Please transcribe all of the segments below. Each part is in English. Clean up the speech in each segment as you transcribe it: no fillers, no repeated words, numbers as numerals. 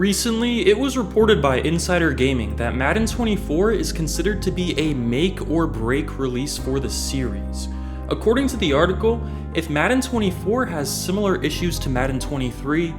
Recently, it was reported by Insider Gaming that Madden 24 is considered to be a make or break release for the series. According to the article, if Madden 24 has similar issues to Madden 23,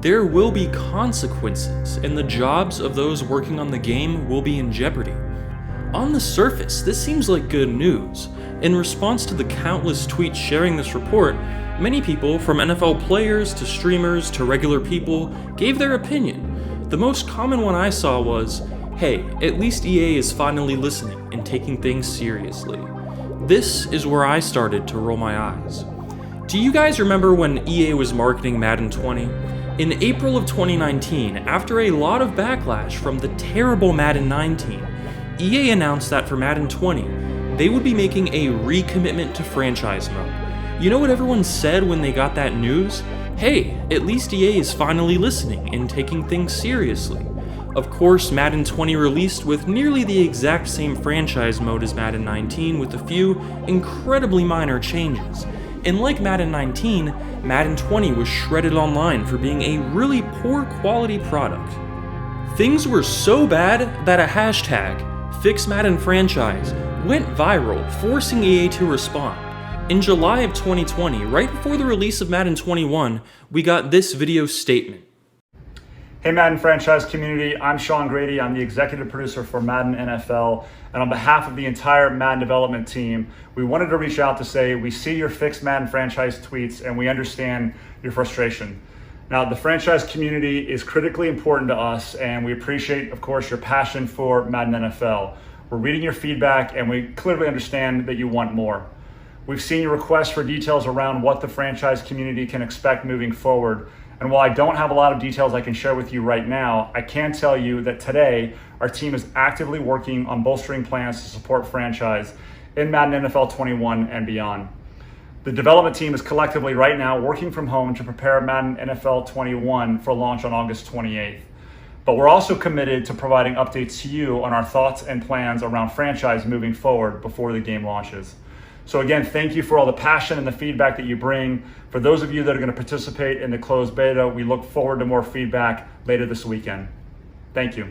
there will be consequences, and the jobs of those working on the game will be in jeopardy. On the surface, this seems like good news. In response to the countless tweets sharing this report, many people, from NFL players to streamers to regular people, gave their opinion. The most common one I saw was, hey, at least EA is finally listening and taking things seriously. This is where I started to roll my eyes. Do you guys remember when EA was marketing Madden 20? In April of 2019, after a lot of backlash from the terrible Madden 19, EA announced that for Madden 20, they would be making a recommitment to franchise mode. You know what everyone said when they got that news? Hey, at least EA is finally listening and taking things seriously. Of course, Madden 20 released with nearly the exact same franchise mode as Madden 19 with a few incredibly minor changes. And like Madden 19, Madden 20 was shredded online for being a really poor quality product. Things were so bad that a hashtag, #FixMaddenFranchise, went viral, forcing EA to respond. In July of 2020, right before the release of Madden 21, we got this video statement. Hey Madden franchise community, I'm Sean Grady. I'm the executive producer for Madden NFL, and on behalf of the entire Madden development team, we wanted to reach out to say we see your Fix Madden franchise tweets and we understand your frustration. Now, the franchise community is critically important to us, and we appreciate, of course, your passion for Madden NFL. We're reading your feedback, and we clearly understand that you want more. We've seen your requests for details around what the franchise community can expect moving forward. And while I don't have a lot of details I can share with you right now, I can tell you that today, our team is actively working on bolstering plans to support franchise in Madden NFL 21 and beyond. The development team is collectively right now working from home to prepare Madden NFL 21 for launch on August 28th. But we're also committed to providing updates to you on our thoughts and plans around franchise moving forward before the game launches. So again, thank you for all the passion and the feedback that you bring. For those of you that are going to participate in the closed beta, we look forward to more feedback later this weekend. Thank you.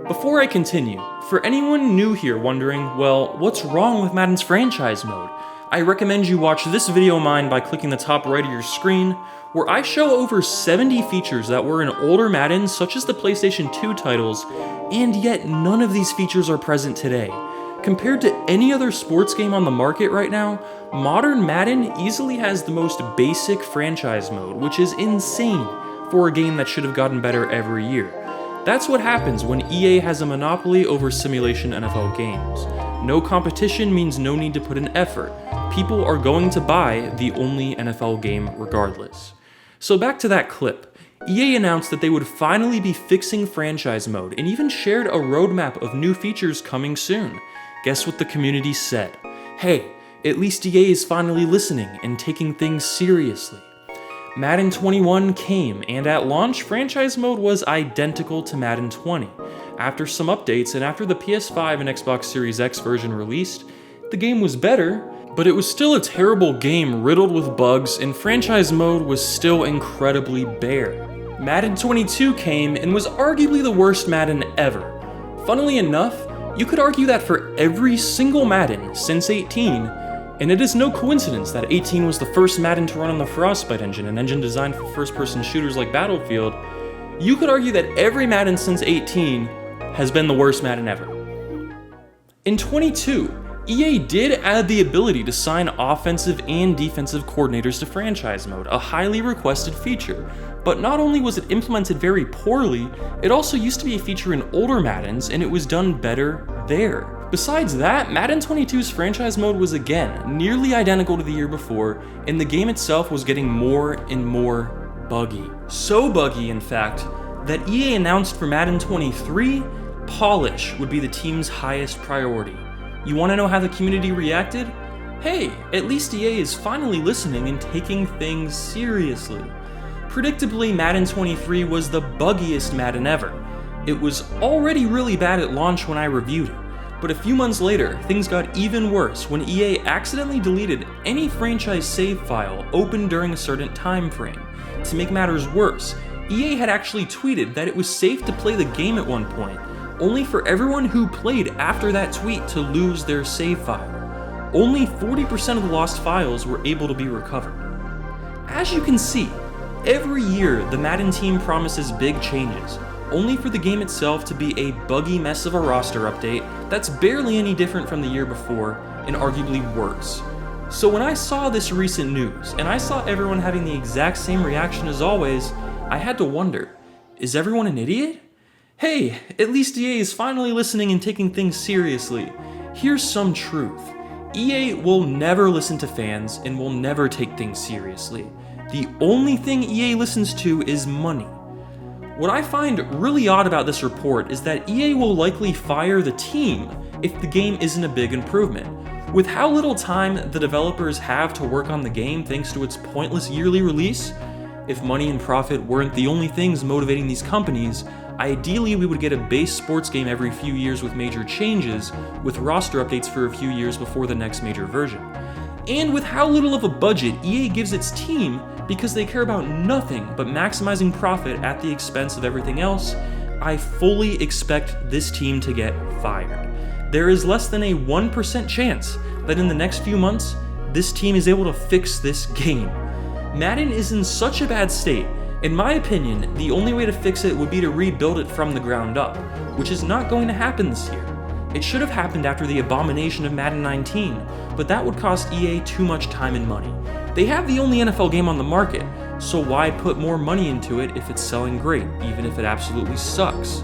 Before I continue, for anyone new here wondering, well, what's wrong with Madden's franchise mode? I recommend you watch this video of mine by clicking the top right of your screen, where I show over 70 features that were in older Maddens such as the PlayStation 2 titles, and yet none of these features are present today. Compared to any other sports game on the market right now, modern Madden easily has the most basic franchise mode, which is insane for a game that should have gotten better every year. That's what happens when EA has a monopoly over simulation NFL games. No competition means no need to put in effort. People are going to buy the only NFL game regardless. So back to that clip. EA announced that they would finally be fixing franchise mode and even shared a roadmap of new features coming soon. Guess what the community said? Hey, at least EA is finally listening and taking things seriously. Madden 21 came, and at launch, franchise mode was identical to Madden 20. After some updates, and after the PS5 and Xbox Series X version released, the game was better, but it was still a terrible game riddled with bugs, and franchise mode was still incredibly bare. Madden 22 came and was arguably the worst Madden ever. Funnily enough, you could argue that for every single Madden since 18, and it is no coincidence that 18 was the first Madden to run on the Frostbite engine, an engine designed for first-person shooters like Battlefield, you could argue that every Madden since 18 has been the worst Madden ever. In 22, EA did add the ability to sign offensive and defensive coordinators to franchise mode, a highly requested feature. But not only was it implemented very poorly, it also used to be a feature in older Maddens, and it was done better there. Besides that, Madden 22's franchise mode was again nearly identical to the year before, and the game itself was getting more and more buggy. So buggy, in fact, that EA announced for Madden 23, polish would be the team's highest priority. You want to know how the community reacted? Hey, at least EA is finally listening and taking things seriously. Predictably, Madden 23 was the buggiest Madden ever. It was already really bad at launch when I reviewed it, But a few months later, things got even worse when EA accidentally deleted any franchise save file opened during a certain time frame. To make matters worse, EA had actually tweeted that it was safe to play the game at one point, only for everyone who played after that tweet to lose their save file. Only 40% of the lost files were able to be recovered. As you can see, every year the Madden team promises big changes, only for the game itself to be a buggy mess of a roster update that's barely any different from the year before, and arguably worse. So when I saw this recent news, and I saw everyone having the exact same reaction as always, I had to wonder, is everyone an idiot? Hey, at least EA is finally listening and taking things seriously. Here's some truth. EA will never listen to fans and will never take things seriously. The only thing EA listens to is money. What I find really odd about this report is that EA will likely fire the team if the game isn't a big improvement. With how little time the developers have to work on the game thanks to its pointless yearly release, if money and profit weren't the only things motivating these companies, ideally we would get a base sports game every few years with major changes, with roster updates for a few years before the next major version. And with how little of a budget EA gives its team because they care about nothing but maximizing profit at the expense of everything else, I fully expect this team to get fired. There is less than a 1% chance that in the next few months, this team is able to fix this game. Madden is in such a bad state. In my opinion, the only way to fix it would be to rebuild it from the ground up, which is not going to happen this year. It should have happened after the abomination of Madden 19, but that would cost EA too much time and money. They have the only NFL game on the market, so why put more money into it if it's selling great, even if it absolutely sucks?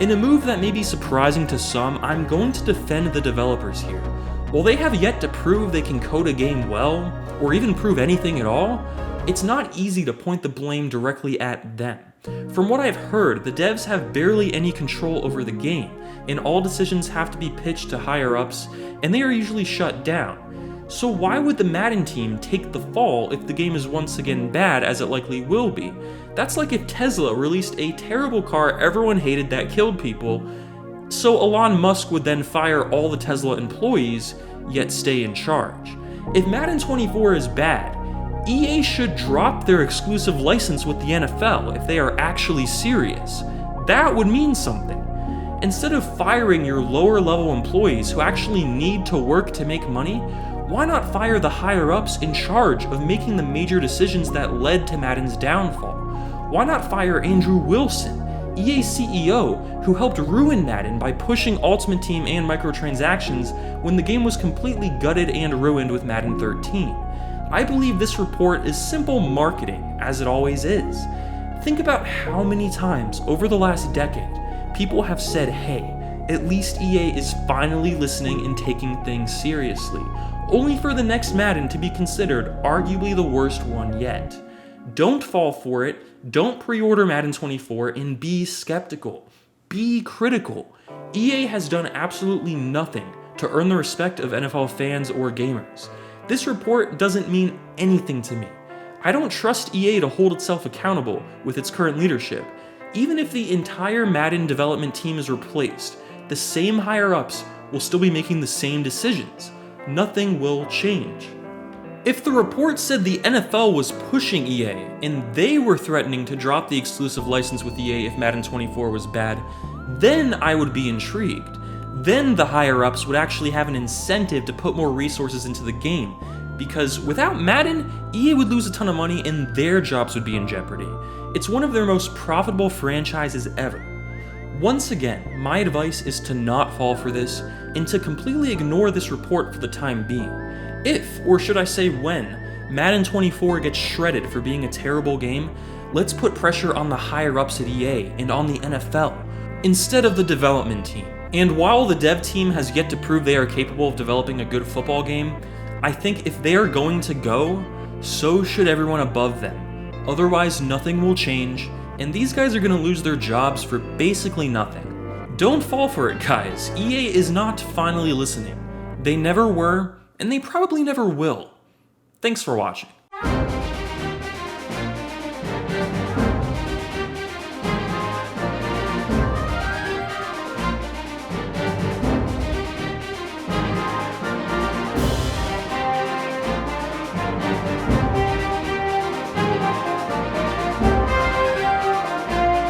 In a move that may be surprising to some, I'm going to defend the developers here. While they have yet to prove they can code a game well, or even prove anything at all, it's not easy to point the blame directly at them. From what I've heard, the devs have barely any control over the game, and all decisions have to be pitched to higher-ups, and they are usually shut down. So why would the Madden team take the fall if the game is once again bad, as it likely will be? That's like if Tesla released a terrible car everyone hated that killed people, so Elon Musk would then fire all the Tesla employees, yet stay in charge. If Madden 24 is bad, EA should drop their exclusive license with the NFL if they are actually serious. That would mean something. Instead of firing your lower level employees who actually need to work to make money, why not fire the higher ups in charge of making the major decisions that led to Madden's downfall? Why not fire Andrew Wilson, EA CEO, who helped ruin Madden by pushing Ultimate Team and microtransactions when the game was completely gutted and ruined with Madden 13? I believe this report is simple marketing, as it always is. Think about how many times over the last decade, people have said, hey, at least EA is finally listening and taking things seriously, only for the next Madden to be considered arguably the worst one yet. Don't fall for it, don't pre-order Madden 24, and be skeptical. Be critical. EA has done absolutely nothing to earn the respect of NFL fans or gamers. This report doesn't mean anything to me. I don't trust EA to hold itself accountable with its current leadership. Even if the entire Madden development team is replaced, the same higher-ups will still be making the same decisions. Nothing will change. If the report said the NFL was pushing EA and they were threatening to drop the exclusive license with EA if Madden 24 was bad, then I would be intrigued. Then the higher-ups would actually have an incentive to put more resources into the game, because without Madden, EA would lose a ton of money and their jobs would be in jeopardy. It's one of their most profitable franchises ever. Once again, my advice is to not fall for this, and to completely ignore this report for the time being. If, or should I say when, Madden 24 gets shredded for being a terrible game, let's put pressure on the higher-ups at EA and on the NFL, instead of the development team. And while the dev team has yet to prove they are capable of developing a good football game, I think if they are going to go, so should everyone above them. Otherwise, nothing will change, and these guys are going to lose their jobs for basically nothing. Don't fall for it, guys. EA is not finally listening. They never were, and they probably never will. Thanks for watching.